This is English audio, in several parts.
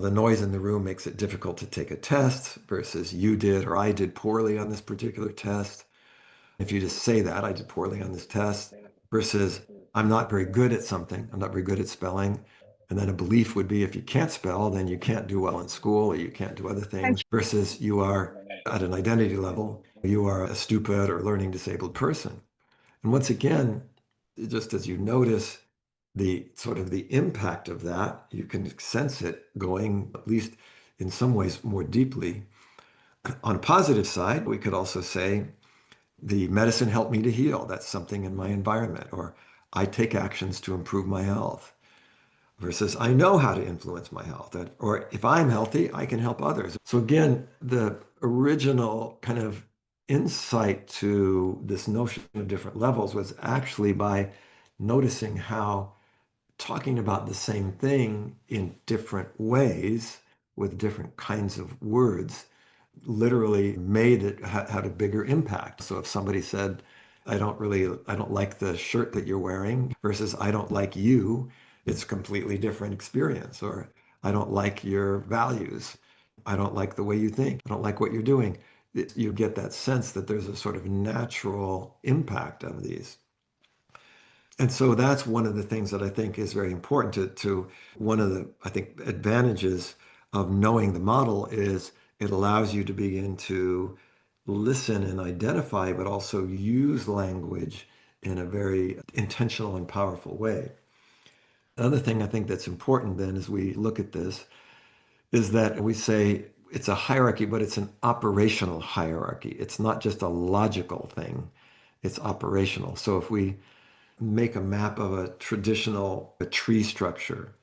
The noise in the room makes it difficult to take a test versus you did or I did poorly on this particular test. If you just say that, I did poorly on this test, versus I'm not very good at something, I'm not very good at spelling. And then a belief would be if you can't spell, then you can't do well in school or you can't do other things, versus you are at an identity level, you are a stupid or learning disabled person. And once again, just as you notice the sort of the impact of that, you can sense it going, at least in some ways, more deeply. On a positive side, we could also say, the medicine helped me to heal. That's something in my environment. Or I take actions to improve my health versus I know how to influence my health. Or if I'm healthy, I can help others. So again, the original kind of insight to this notion of different levels was actually by noticing how talking about the same thing in different ways with different kinds of words literally made it had a bigger impact. So if somebody said, I don't like the shirt that you're wearing versus I don't like you, it's a completely different experience. Or I don't like your values. I don't like the way you think. I don't like what you're doing. You get that sense that there's a sort of natural impact of these. And so that's one of the things that I think is very important to one of the, I think, advantages of knowing the model is it allows you to begin to listen and identify, but also use language in a very intentional and powerful way. Another thing I think that's important then as we look at this is that we say it's a hierarchy, but it's an operational hierarchy. It's not just a logical thing, it's operational. So if we make a map of a traditional tree structure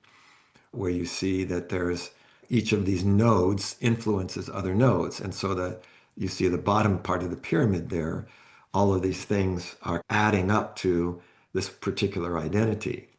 where you see that there's each of these nodes influences other nodes. And so that you see the bottom part of the pyramid there, all of these things are adding up to this particular identity.